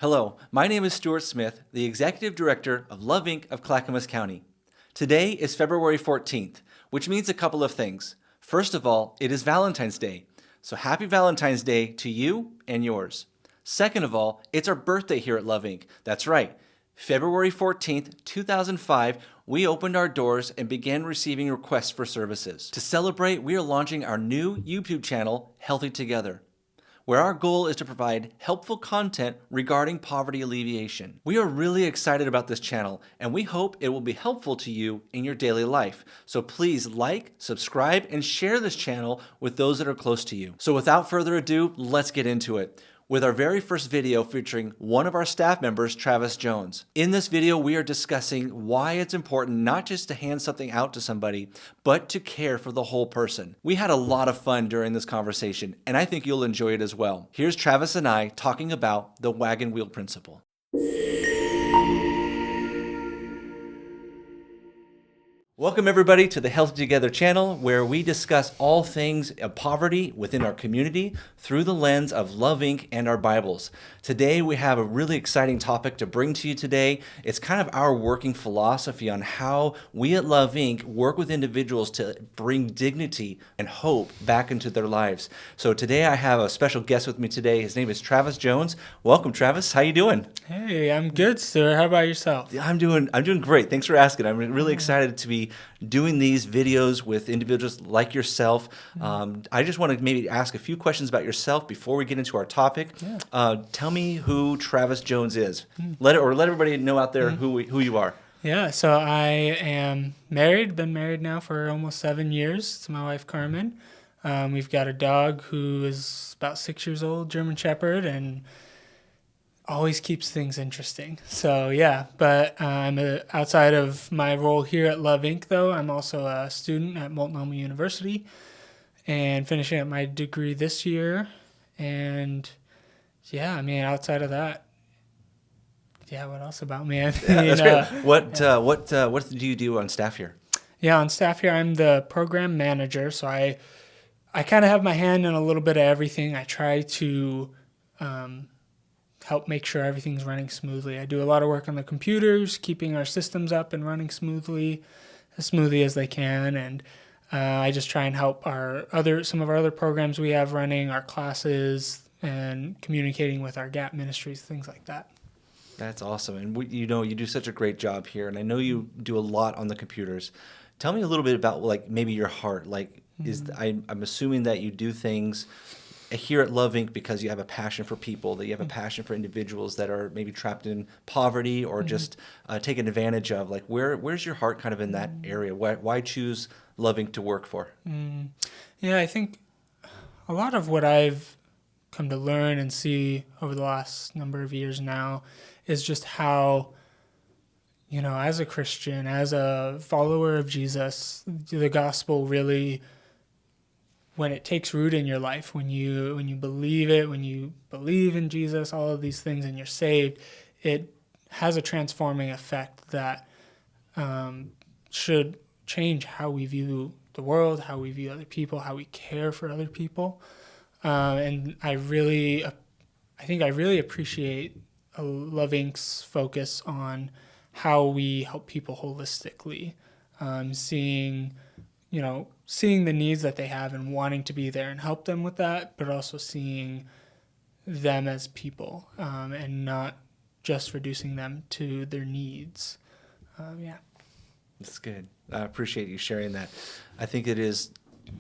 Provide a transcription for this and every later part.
Hello, my name is Stuart Smith, the Executive Director of Love Inc. of Clackamas County. Today is February 14th, which means a couple of things. First of all, it is Valentine's Day, so happy Valentine's Day to you and yours. Second of all, it's our birthday here at Love Inc. That's right. February 14th, 2005, we opened our doors and began receiving requests for services. To celebrate, we are launching our new YouTube channel, Healthy Together, where our goal is to provide helpful content regarding poverty alleviation. We are really excited about this channel, and we hope it will be helpful to you in your daily life. So please like, subscribe, and share this channel with those that are close to you. So without further ado, let's get into it with our very first video featuring one of our staff members, Travis Jones. In this video, we are discussing why it's important not just to hand something out to somebody, but to care for the whole person. We had a lot of fun during this conversation, and I think you'll enjoy it as well. Here's Travis and I talking about the Wagon Wheel Principle. Welcome everybody to the Healthy Together channel, where we discuss all things of poverty within our community through the lens of Love Inc. and our Bibles. Today we have a really exciting topic to bring to you today. It's kind of our working philosophy on how we at Love Inc. work with individuals to bring dignity and hope back into their lives. So today I have a special guest with me today. His name is Travis Jones. Welcome, Travis. How you doing? Hey, I'm good, sir. How about yourself? I'm doing great. Thanks for asking. I'm really excited to be doing these videos with individuals like yourself. I just want to maybe ask a few questions about yourself before we get into our topic. Yeah. Tell me who Travis Jones is. Let everybody know out there who you are. Yeah, so I am married, been married now for almost 7 years to my wife, Carmen. We've got a dog who is about 6 years old, German Shepherd, and always keeps things interesting. So yeah, but outside of my role here at Love Inc., though, I'm also a student at Multnomah University and finishing up my degree this year. And yeah, I mean, outside of that, yeah, what else about me? That's great. What do you do on staff here? Yeah, on staff here, I'm the program manager. So I kind of have my hand in a little bit of everything. I try to help make sure everything's running smoothly. I do a lot of work on the computers, keeping our systems up and running smoothly as they can, and I just try and help some of our other programs we have running, our classes, and communicating with our GAP ministries, things like that. That's awesome, and you do such a great job here, and I know you do a lot on the computers. Tell me a little bit about maybe your heart. I'm assuming that you do things here at Love Inc. because you have a passion for people, that you have a passion for individuals that are maybe trapped in poverty or just taken advantage of. Where's your heart kind of in that area? Why choose Love Inc. to work for? Yeah, I think a lot of what I've come to learn and see over the last number of years now is just how, as a Christian, as a follower of Jesus, the gospel really, when it takes root in your life, when you believe it, when you believe in Jesus, all of these things, and you're saved, it has a transforming effect that should change how we view the world, how we view other people, how we care for other people. And I think I really appreciate Love Inc.'s focus on how we help people holistically, seeing the needs that they have and wanting to be there and help them with that, but also seeing them as people and not just reducing them to their needs. Yeah. That's good. I appreciate you sharing that. I think it is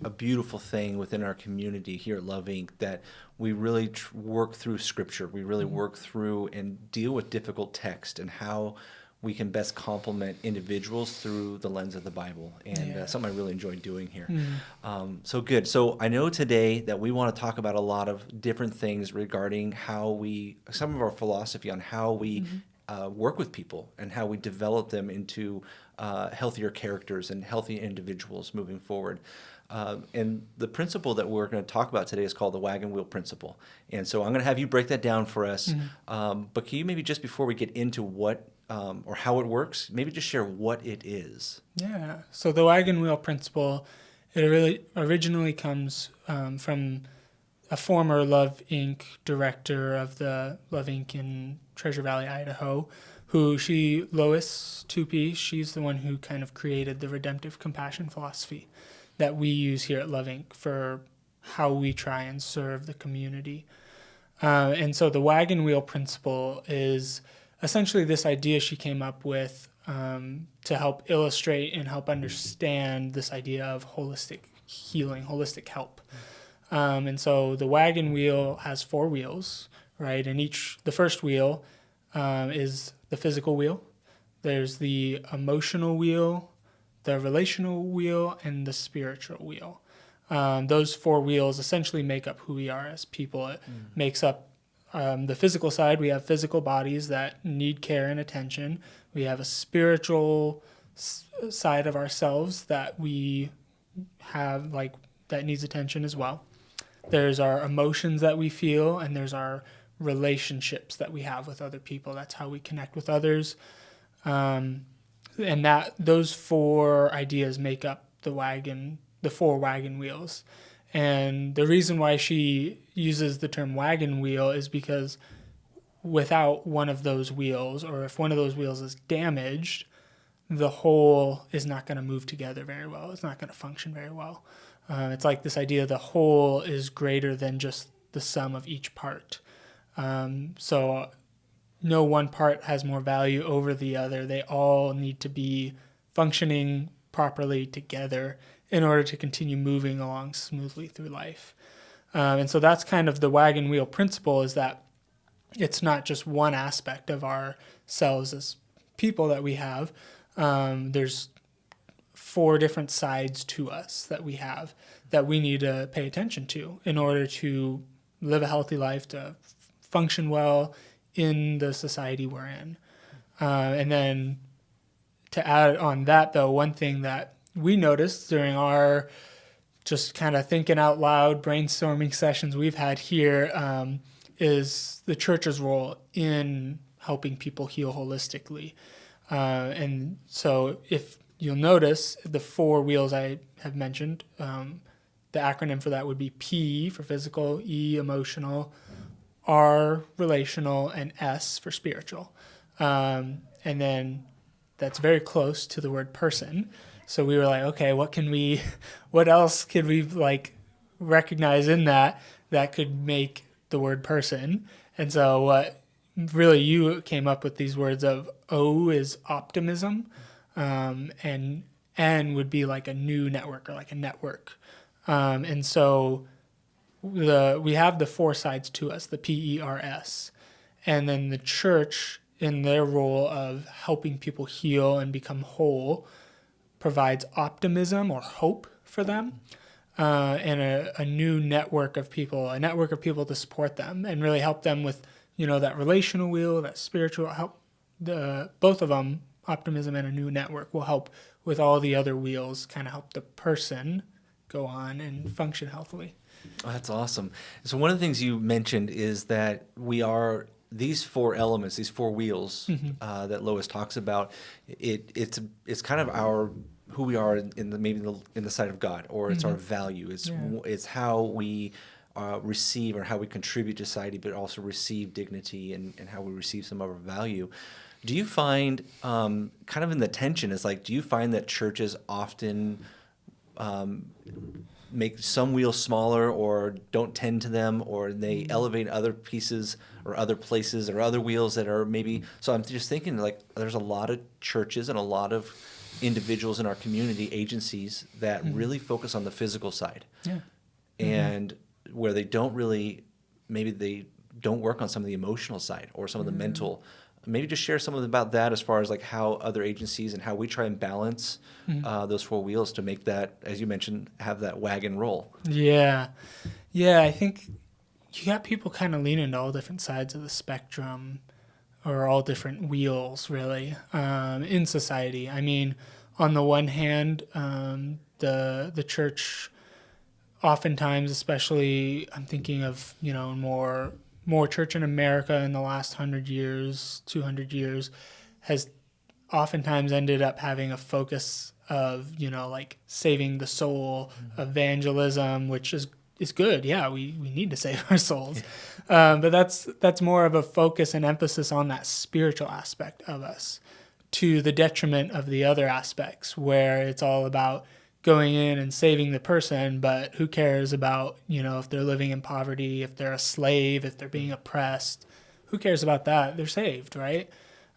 a beautiful thing within our community here at Love Inc. that we really work through Scripture. We really work through and deal with difficult text and how we can best complement individuals through the lens of the Bible, and something I really enjoy doing here. So good. So I know today that we want to talk about a lot of different things regarding some of our philosophy on how we work with people and how we develop them into healthier characters and healthy individuals moving forward. And the principle that we're going to talk about today is called the Wagon Wheel Principle. And so I'm going to have you break that down for us. But can you maybe just before we get into what or how it works, maybe just share what it is? Yeah. So the Wagon Wheel Principle, it really originally comes from a former Love Inc. director of the Love Inc. in Treasure Valley, Idaho, Lois Tupy, she's the one who kind of created the redemptive compassion philosophy that we use here at Love Inc. for how we try and serve the community. And so the Wagon Wheel Principle is essentially this idea she came up with to help illustrate and help understand this idea of holistic healing, holistic help. And so the wagon wheel has 4 wheels, right? And the first wheel is the physical wheel. There's the emotional wheel, the relational wheel, and the spiritual wheel. Those 4 wheels essentially make up who we are as people. It makes up the physical side. We have physical bodies that need care and attention. We have a spiritual side of ourselves that we have, like, that needs attention as well. There's our emotions that we feel, and there's our relationships that we have with other people. That's how we connect with others. And those 4 ideas make up the 4 wagon wheels. And the reason why she uses the term wagon wheel is because without one of those wheels, or if one of those wheels is damaged, the whole is not going to move together very well. It's not going to function very well. It's like this idea the whole is greater than just the sum of each part. So no one part has more value over the other. They all need to be functioning properly together in order to continue moving along smoothly through life. And so that's kind of the wagon wheel principle, is that it's not just one aspect of ourselves as people that we have. There's 4 different sides to us that we have that we need to pay attention to in order to live a healthy life, to function well in the society we're in. And then to add on that, though, one thing that we noticed during our just kind of thinking out loud brainstorming sessions we've had here is the church's role in helping people heal holistically. And so if you'll notice, the 4 wheels I have mentioned, the acronym for that would be P for physical, E emotional, R relational, and S for spiritual. And then that's very close to the word person. So we were like, okay, what else could we like recognize in that could make the word person? And so what really you came up with these words of O is optimism, and N would be like a new network, or like a network. And so we have the 4 sides to us, the PERS, and then the church, in their role of helping people heal and become whole, provides optimism or hope for them, and a new network of people, to support them and really help them with, that relational wheel, that spiritual help. Both of them, optimism and a new network, will help with all the other wheels, kind of help the person go on and function healthily. Oh, that's awesome. So one of the things you mentioned is that we are these 4 elements, these 4 wheels that Lois talks about. It's kind of our who we are in the sight of God, or it's our value. It's how we receive, or how we contribute to society, but also receive dignity and how we receive some of our value. Do you find kind of in the tension is like, do you find that churches often make some wheels smaller, or don't tend to them, or they elevate other pieces or other places or other wheels that are maybe? So I'm just thinking, like, there's a lot of churches and a lot of individuals in our community, agencies that really focus on the physical side. Yeah. And where they don't work on some of the emotional side or some of the mental. Maybe just share something about that, as far as like how other agencies and how we try and balance those 4 wheels to make that, as you mentioned, have that wagon roll. Yeah. I think you got people kind of leaning to all different sides of the spectrum, or all different wheels, really, in society. I mean, on the one hand, the church, oftentimes, especially, I'm thinking of, more church in America in the last 100 years, 200 years, has oftentimes ended up having a focus of, like saving the soul, evangelism, which is is good. Yeah, we need to save our souls. But that's more of a focus and emphasis on that spiritual aspect of us to the detriment of the other aspects where it's all about going in and saving the person, but who cares about, if they're living in poverty, if they're a slave, if they're being oppressed, who cares about that? They're saved, right?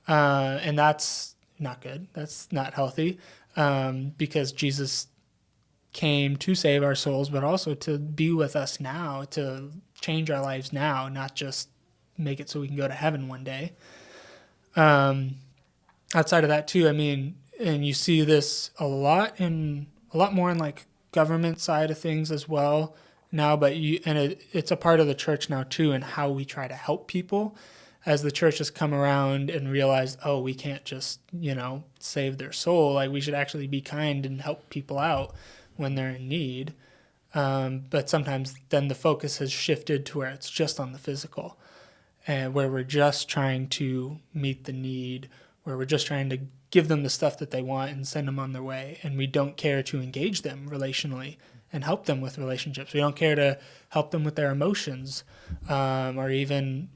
And that's not good. That's not healthy, because Jesus came to save our souls, but also to be with us now, to change our lives now, not just make it so we can go to heaven one day. Outside of that too, I mean, and you see this a lot more in like government side of things as well now, but it's a part of the church now too, and how we try to help people as the church has come around and realized, oh, we can't just, save their soul. Like, we should actually be kind and help people out when they're in need. But sometimes then the focus has shifted to where it's just on the physical, and where we're just trying to meet the need, where we're just trying to give them the stuff that they want and send them on their way. And we don't care to engage them relationally and help them with relationships. We don't care to help them with their emotions, or even,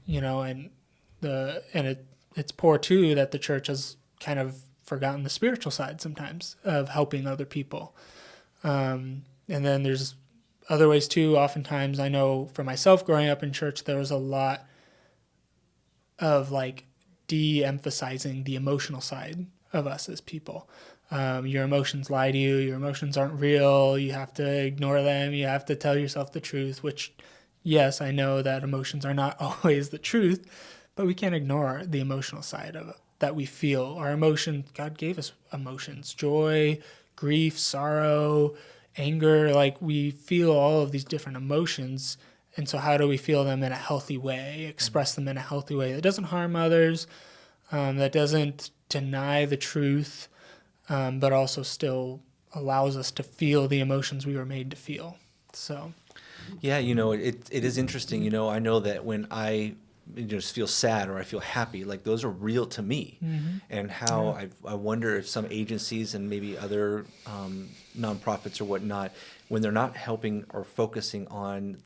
it's poor too that the church has kind of forgotten the spiritual side sometimes of helping other people. And then there's other ways too. Oftentimes, I know for myself growing up in church, there was a lot of like de-emphasizing the emotional side of us as people. Your emotions lie to you. Your emotions aren't real. You have to ignore them. You have to tell yourself the truth, which, yes, I know that emotions are not always the truth, but we can't ignore the emotional side of it that we feel. Our emotions, God gave us emotions, joy, grief, sorrow, anger. Like, we feel all of these different emotions. And so how do we feel them in a healthy way, express them in a healthy way that doesn't harm others, that doesn't deny the truth, but also still allows us to feel the emotions we were made to feel. So, yeah, it is interesting. I know that when I just feel sad or I feel happy, like those are real to me. mm-hmm. And how I wonder if some agencies and maybe other nonprofits or whatnot, when they're not helping or focusing on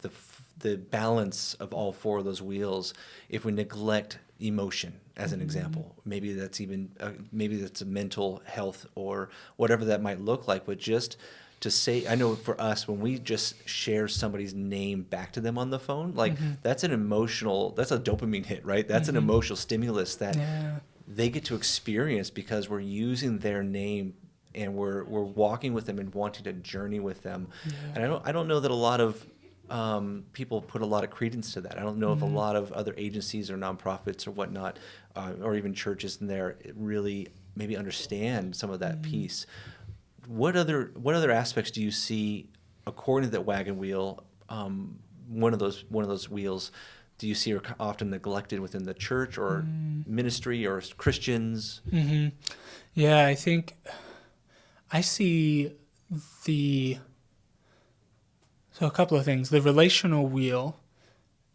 the balance of all four of those wheels, if we neglect emotion as an example, maybe that's a mental health or whatever that might look like, but just to say, I know for us, when we just share somebody's name back to them on the phone, like that's a dopamine hit, right? That's an emotional stimulus that they get to experience because we're using their name and we're walking with them and wanting to journey with them. Yeah. And I don't know that a lot of people put a lot of credence to that. I don't know if a lot of other agencies or nonprofits or whatnot, or even churches in there really maybe understand some of that piece. What other aspects do you see, according to that wagon wheel, one of those wheels, do you see are often neglected within the church or ministry or Christians? Mm-hmm. Yeah, I think I see so a couple of things. The relational wheel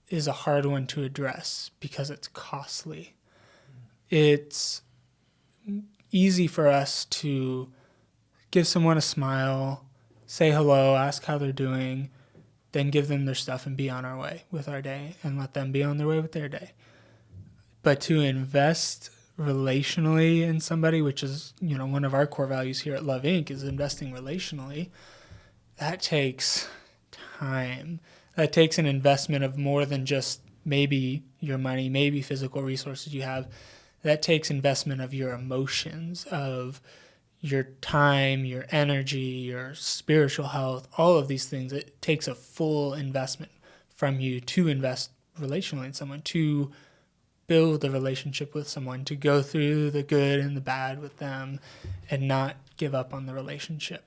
is a hard one to address because it's costly. It's easy for us to give someone a smile, say hello, ask how they're doing, then give them their stuff and be on our way with our day and let them be on their way with their day. But to invest relationally in somebody, which is, one of our core values here at Love Inc. is investing relationally, that takes time. That takes an investment of more than just maybe your money, maybe physical resources you have. That takes investment of your emotions, of your time, your energy, your spiritual health, all of these things. It takes a full investment from you to invest relationally in someone, to build a relationship with someone, to go through the good and the bad with them and not give up on the relationship.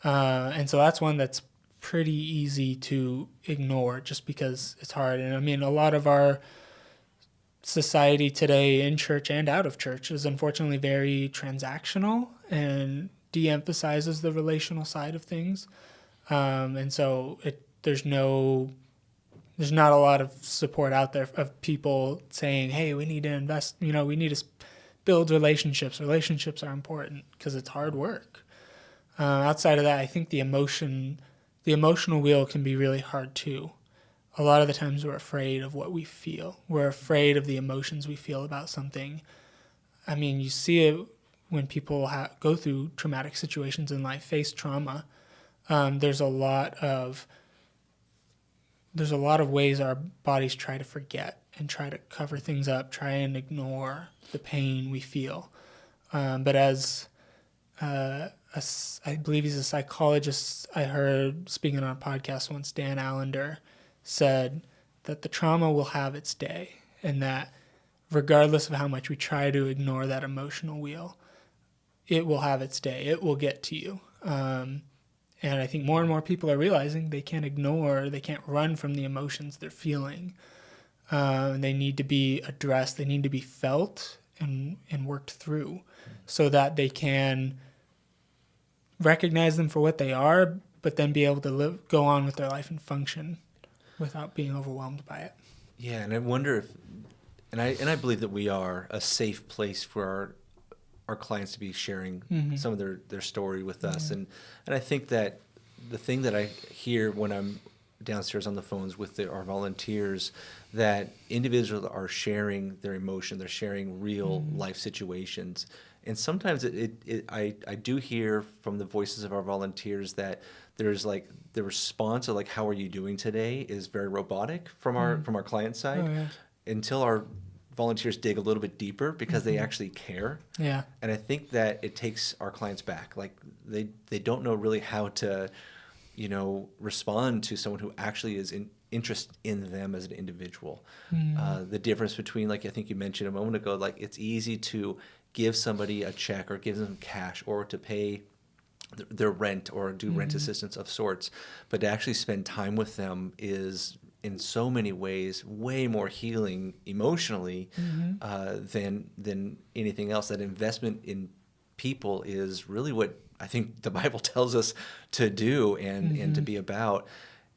And so that's one that's pretty easy to ignore just because it's hard. And I mean, a lot of our society today in church and out of church is unfortunately very transactional and de-emphasizes the relational side of things. And so there's not a lot of support out there of people saying, hey, we need to invest, we need to build relationships. Relationships are important because it's hard work. Outside of that, I think the emotion the emotional wheel can be really hard too. A lot of the times we're afraid of what we feel. We're afraid of the emotions we feel about something. I mean, you see it when people go through traumatic situations in life, face trauma. There's a lot of ways our bodies try to forget and try to cover things up, try and ignore the pain we feel. But as I believe he's a psychologist I heard speaking on a podcast once, Dan Allender, said that the trauma will have its day, and that regardless of how much we try to ignore that emotional wheel, it will have its day. It will get to you. And I think more and more people are realizing they can't run from the emotions they're feeling. They need to be addressed. They need to be felt and worked through so that they can recognize them for what they are, but then be able to go on with their life and function without being overwhelmed by it. Yeah, and I wonder if, and I believe that we are a safe place for our clients to be sharing some of their story with us. And I think that the thing that I hear when I'm downstairs on the phones with our volunteers, that individuals are sharing their emotion, they're sharing real life situations. And sometimes I do hear from the voices of our volunteers that there's like the response of like, how are you doing today, is very robotic from our client side. Oh, yeah. Until our volunteers dig a little bit deeper, because they actually care. Yeah. And I think that it takes our clients back. Like they don't know really how to, respond to someone who actually is interest in them as an individual. The difference between, like I think you mentioned a moment ago, like it's easy to give somebody a check or give them cash or to pay their rent or do rent assistance of sorts, but to actually spend time with them is in so many ways way more healing emotionally than anything else. That investment in people is really what I think the Bible tells us to do and to be about.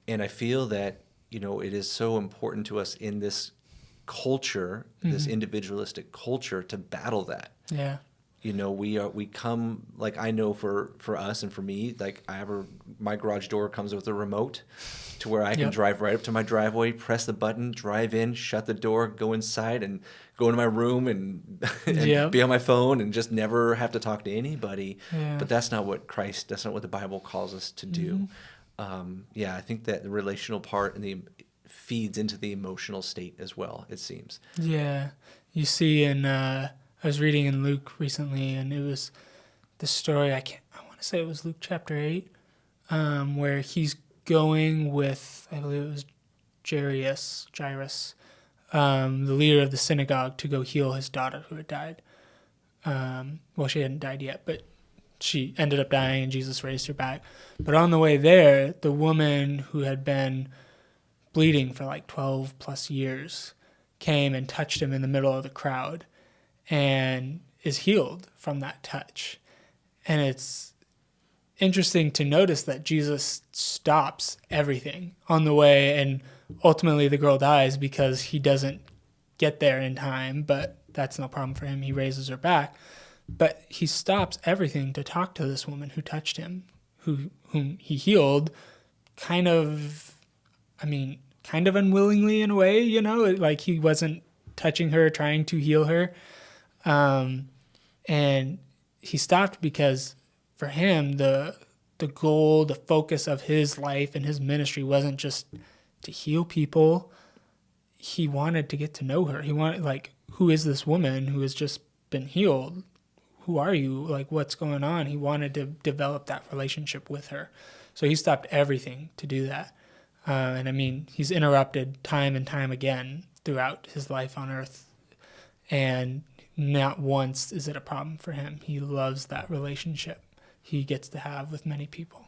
And I feel that, it is so important to us in this culture, this individualistic culture, to battle that. Yeah. We come, like, I know for us and for me, like my garage door comes with a remote to where I can drive right up to my driveway, press the button, drive in, shut the door, go inside and go into my room and be on my phone and just never have to talk to anybody. Yeah. But that's not what the Bible calls us to do. I think that the relational part feeds into the emotional state as well, it seems. Yeah. You see I was reading in Luke recently, and it was the story, I want to say it was Luke chapter 8, where he's going with, I believe it was Jairus, the leader of the synagogue, to go heal his daughter who had died. Well, she hadn't died yet, but she ended up dying, and Jesus raised her back. But on the way there, the woman who had been bleeding for like 12 plus years came and touched him in the middle of the crowd and is healed from that touch. And it's interesting to notice that Jesus stops everything on the way, and ultimately the girl dies because he doesn't get there in time, but that's no problem for him. He raises her back. But he stops everything to talk to this woman who touched him, whom he healed, kind of unwillingly in a way, like he wasn't touching her, trying to heal her. And he stopped because for him, the goal, the focus of his life and his ministry wasn't just to heal people. He wanted to get to know her. He wanted, like, who is this woman who has just been healed? Who are you? Like, what's going on? He wanted to develop that relationship with her. So he stopped everything to do that. And he's interrupted time and time again throughout his life on earth. And not once is it a problem for him. He loves that relationship he gets to have with many people.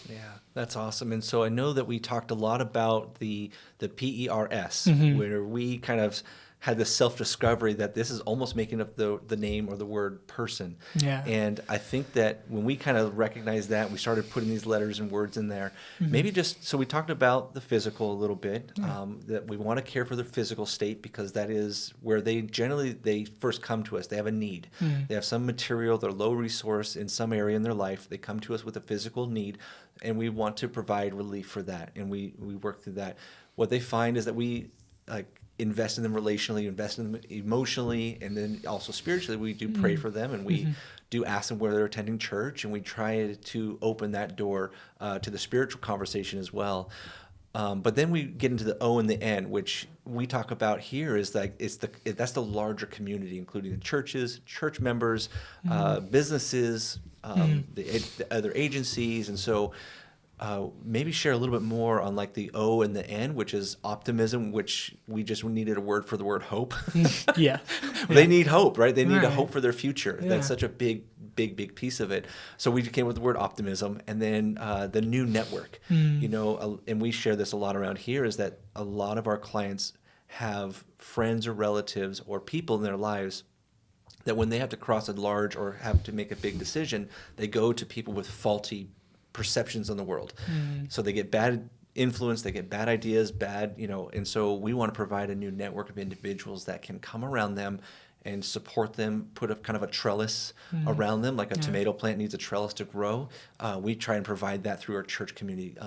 Yeah, that's awesome. And so I know that we talked a lot about the PERS, where we kind of had this self-discovery that this is almost making up the name or the word person. Yeah. And I think that when we kind of recognized that, we started putting these letters and words in there. Maybe just, so we talked about the physical a little bit, that we want to care for their physical state because that is where they first come to us. They have a need. They have some material, they're low resource in some area in their life. They come to us with a physical need, and we want to provide relief for that. And we work through that. What they find is that we invest in them relationally, invest in them emotionally, and then also spiritually. We do pray for them, and we do ask them where they're attending church, and we try to open that door to the spiritual conversation as well. But then we get into the O and the N, which we talk about here is that's the larger community, including the churches, church members, businesses, the other agencies, and so. Maybe share a little bit more on like the O and the N, which is optimism, which we just needed a word for the word hope. Yeah. They need hope, right? They need a Right. hope for their future. Yeah. That's such a big piece of it. So we came with the word optimism, and then the new network. And we share this a lot around here, is that a lot of our clients have friends or relatives or people in their lives that when they have to cross a large or have to make a big decision, they go to people with faulty perceptions on the world. So they get bad influence, they get bad ideas, and so we want to provide a new network of individuals that can come around them and support them, put up kind of a trellis around them, like a tomato plant needs a trellis to grow. We try and provide that through our church community.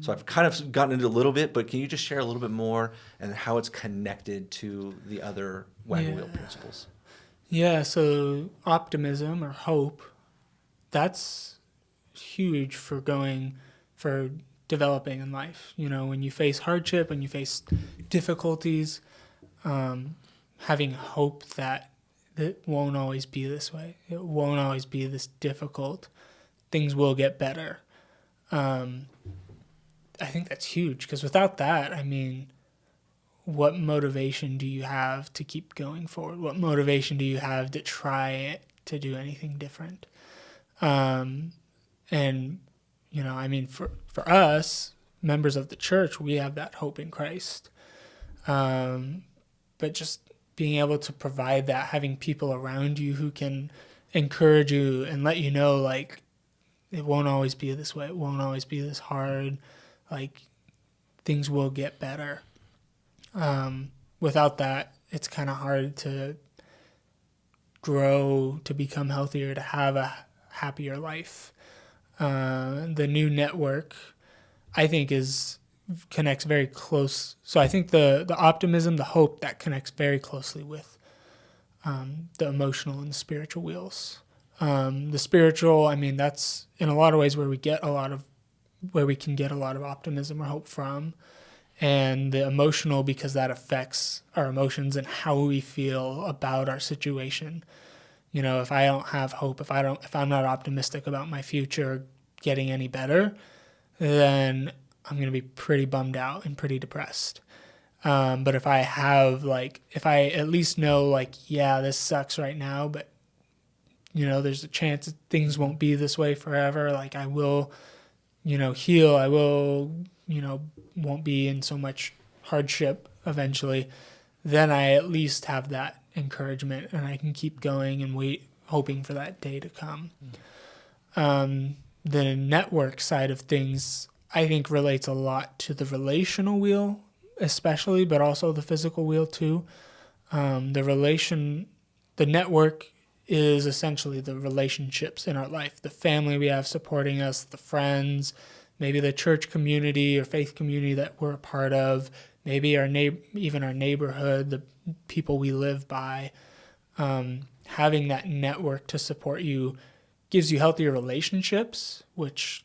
So I've kind of gotten into a little bit, but can you just share a little bit more and how it's connected to the other Wagon Wheel principles? Yeah, so optimism or hope, that's huge for developing in life. When you face hardship, when you face difficulties, having hope that it won't always be this way. It won't always be this difficult. Things will get better. I think that's huge, because without that, what motivation do you have to keep going forward? What motivation do you have to try to do anything different? And, for us, members of the church, we have that hope in Christ. But just being able to provide that, having people around you who can encourage you and let you know, like, it won't always be this way. It won't always be this hard. Like, things will get better. Without that, it's kind of hard to grow, to become healthier, to have a happier life. The new network, I think, connects very close. So I think the optimism, the hope, that connects very closely with the emotional and the spiritual wheels. The spiritual, that's in a lot of ways where we can get a lot of optimism or hope from. And the emotional, because that affects our emotions and how we feel about our situation. If I don't have hope, if I'm not optimistic about my future getting any better, then I'm going to be pretty bummed out and pretty depressed. But if I at least know, this sucks right now, but, there's a chance that things won't be this way forever. I will, heal. I will, won't be in so much hardship eventually. Then I at least have that encouragement, and I can keep going and hoping for that day to come. The network side of things, I think, relates a lot to the relational wheel, especially, but also the physical wheel too. The network is essentially the relationships in our life, the family we have supporting us, the friends, maybe the church community or faith community that we're a part of, maybe even our neighborhood, the people we live by. Having that network to support you gives you healthier relationships, which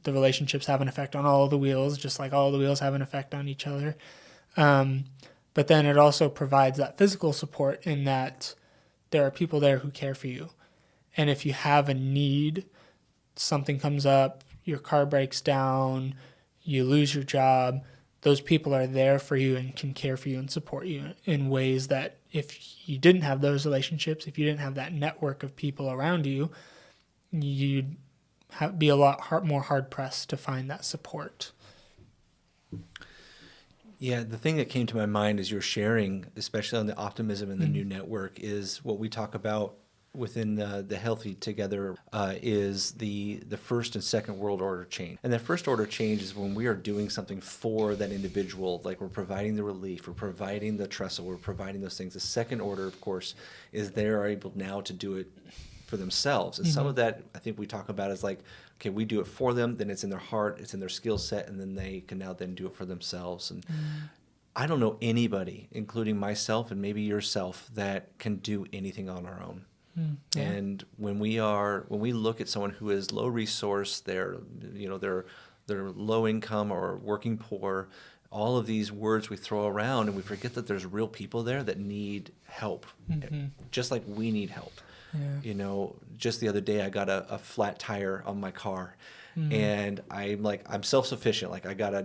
the relationships have an effect on all the wheels, just like all the wheels have an effect on each other. But then it also provides that physical support in that there are people there who care for you. And if you have a need, something comes up, your car breaks down, you lose your job, those people are there for you and can care for you and support you in ways that if you didn't have those relationships, if you didn't have that network of people around you, you'd be a lot more hard-pressed to find that support. Yeah, the thing that came to my mind as you're sharing, especially on the optimism in the new network, is what we talk about within the healthy together is the first and second world order change. And that first order change is when we are doing something for that individual, like we're providing the relief, we're providing the trestle, we're providing those things. The second order, of course, is they are able now to do it for themselves. And some of that I think we talk about is like, okay, we do it for them, then it's in their heart, it's in their skill set, and then they can now then do it for themselves. And I don't know anybody, including myself and maybe yourself, that can do anything on our own. Yeah. And when we look at someone who is low resource, they're low income or working poor, all of these words we throw around, and we forget that there's real people there that need help, just like we need help. Yeah. Just the other day I got a flat tire on my car, and I'm self-sufficient. Like I got I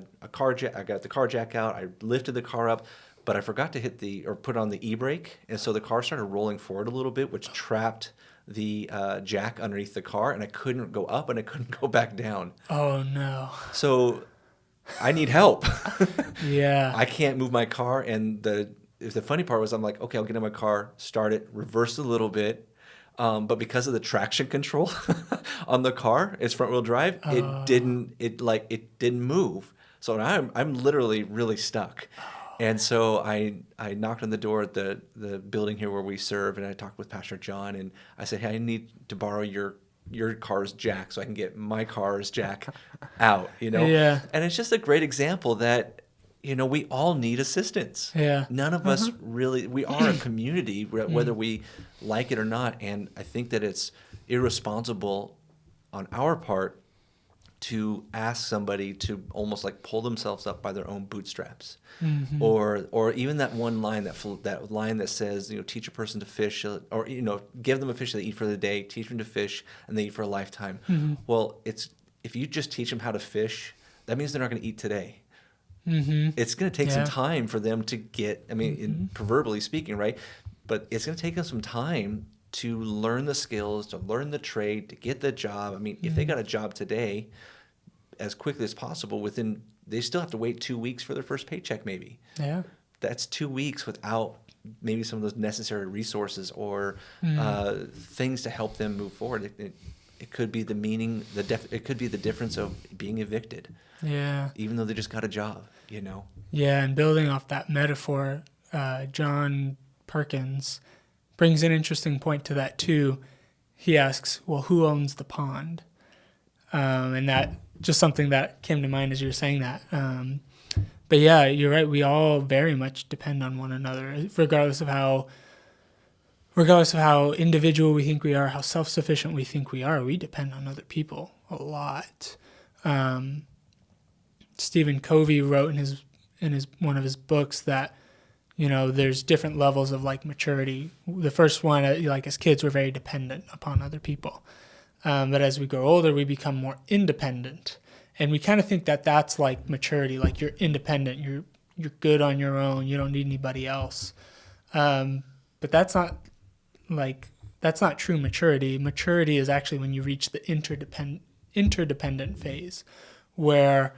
got the car jack out, I lifted the car up, but I forgot to put on the e-brake, and so the car started rolling forward a little bit, which trapped the jack underneath the car, and I couldn't go up and I couldn't go back down. Oh no. So I need help. Yeah. I can't move my car, and the funny part was I'm like, okay, I'll get in my car, start it, reverse a little bit, but because of the traction control on the car, it's front wheel drive, it didn't move. So now I'm literally really stuck. And so I knocked on the door at the building here where we serve, and I talked with Pastor John, and I said, hey, I need to borrow your car's jack so I can get my car's jack out, Yeah. And it's just a great example that, we all need assistance. Yeah. None of us really, we are a community, whether we like it or not. And I think that it's irresponsible on our part to ask somebody to almost like pull themselves up by their own bootstraps, or even that one line, that line that says, teach a person to fish, or give them a fish they eat for the day, teach them to fish, and they eat for a lifetime. Well, if you just teach them how to fish, that means they're not going to eat today. It's going to take some time for them to get. I mean, proverbially speaking, right? But it's going to take them some time to learn the skills, to learn the trade, to get the job. I mean, if they got a job today, as quickly as possible, they still have to wait 2 weeks for their first paycheck maybe. Yeah. That's 2 weeks without maybe some of those necessary resources or things to help them move forward. It could be it could be the difference of being evicted. Yeah. Even though they just got a job, Yeah, and building off that metaphor, John Perkins brings an interesting point to that too. He asks, well, who owns the pond? And that just something that came to mind as you were saying that. But yeah, you're right. We all very much depend on one another, regardless of how individual we think we are, how self-sufficient we think we are. We depend on other people a lot. Stephen Covey wrote in his one of his books that there's different levels of like maturity. The first one, like as kids, we're very dependent upon other people. But as we grow older, we become more independent, and we kind of think that that's like maturity. Like you're independent, you're good on your own, you don't need anybody else. But that's not true maturity. Maturity is actually when you reach the interdependent phase, where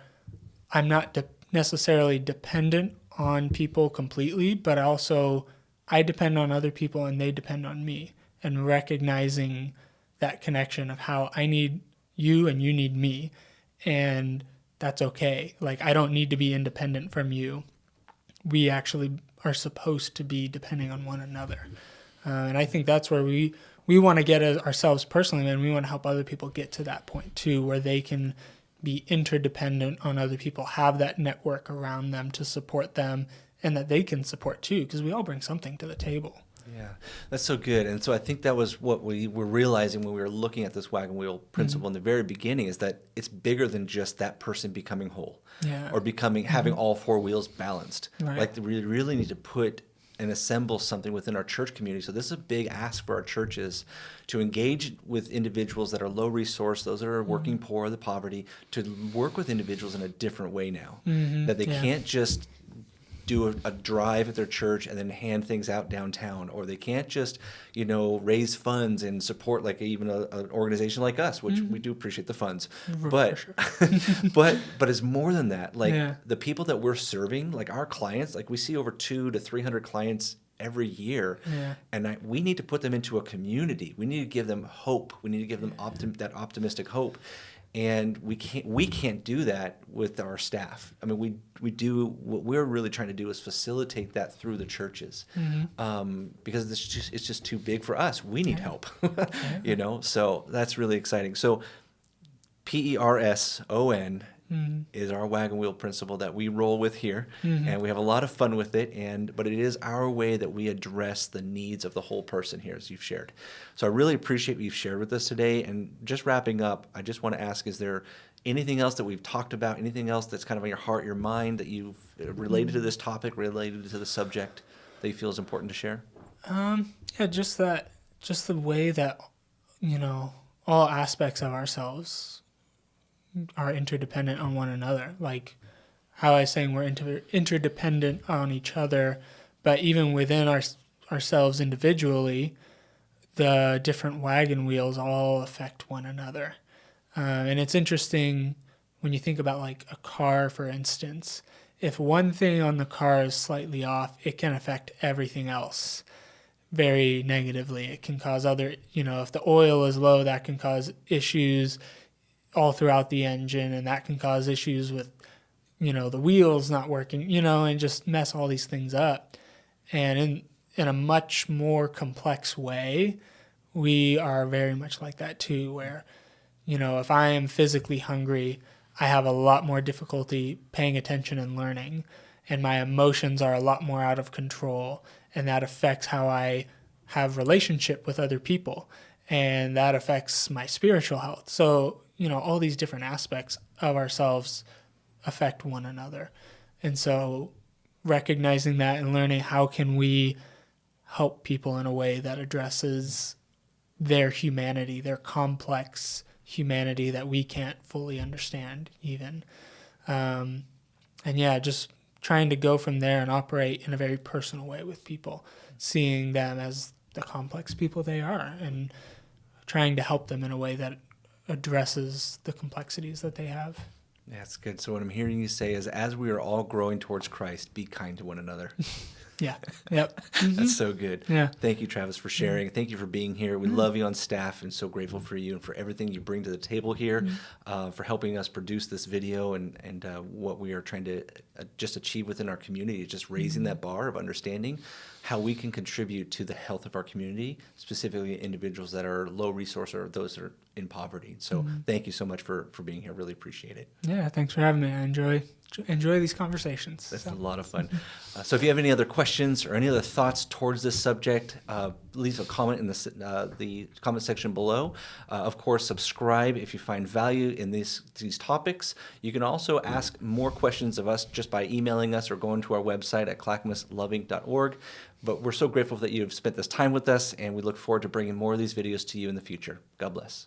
I'm not necessarily dependent on people completely, but also I depend on other people and they depend on me, and recognizing that connection of how I need you and you need me, and that's okay. Like I don't need to be independent from you. We actually are supposed to be depending on one another. And I think that's where we want to get ourselves personally, and we want to help other people get to that point too, where they can be interdependent on other people, have that network around them to support them, and that they can support too, because we all bring something to the table. Yeah, that's so good. And so I think that was what we were realizing when we were looking at this wagon wheel principle in the very beginning, is that it's bigger than just that person becoming whole, or having all four wheels balanced. Right. Like we really need to put and assemble something within our church community. So this is a big ask for our churches, to engage with individuals that are low resource, those that are working poor, the poverty, to work with individuals in a different way now. That they can't just do a drive at their church and then hand things out downtown, or they can't just, raise funds and support like even an organization like us, which we do appreciate the funds, but sure. but it's more than that. Like Yeah. the people that we're serving, like our clients, like we see over 200 to 300 clients every year, Yeah. and we need to put them into a community. We need to give them hope. We need to give them that optimistic hope. And we can't do that with our staff. I mean, we do what we're really trying to do is facilitate that through the churches, because it's just too big for us. We need help, So that's really exciting. So PERSON is our wagon wheel principle that we roll with here, and we have a lot of fun with it. But it is our way that we address the needs of the whole person here, as you've shared. So I really appreciate what you've shared with us today. And just wrapping up, I just want to ask: is there anything else that we've talked about? Anything else that's kind of on your heart, your mind, that you've related to this topic, related to the subject, that you feel is important to share? Yeah, just the way that all aspects of ourselves are interdependent on one another. Like how I was saying, we're interdependent on each other, but even within ourselves individually, the different wagon wheels all affect one another. And it's interesting when you think about like a car, for instance. If one thing on the car is slightly off, it can affect everything else very negatively. It can cause if the oil is low, that can cause issues all throughout the engine, and that can cause issues with, the wheels not working, and just mess all these things up. And in a much more complex way, we are very much like that too, where, if I am physically hungry, I have a lot more difficulty paying attention and learning, and my emotions are a lot more out of control, and that affects how I have relationship with other people, and that affects my spiritual health. So, all these different aspects of ourselves affect one another. And so recognizing that and learning how can we help people in a way that addresses their humanity, their complex humanity that we can't fully understand even. Just trying to go from there and operate in a very personal way with people, seeing them as the complex people they are and trying to help them in a way that addresses the complexities that they have. That's good. So what I'm hearing you say is, as we are all growing towards Christ, be kind to one another. Yeah. Yep. That's so good. Yeah. Thank you, Travis, for sharing. Thank you for being here. We love you on staff and so grateful for you and for everything you bring to the table here, for helping us produce this video and what we are trying to just achieve within our community, just raising that bar of understanding how we can contribute to the health of our community, specifically individuals that are low resource or those that are in poverty. So thank you so much for being here. Really appreciate it. Yeah, thanks for having me. I enjoy these conversations. That's a lot of fun. So if you have any other questions or any other thoughts towards this subject, leave a comment in the comment section below. Of course, subscribe if you find value in these topics. You can also ask more questions of us just by emailing us or going to our website at clackamasloving.org. But we're so grateful that you've spent this time with us, and we look forward to bringing more of these videos to you in the future. God bless.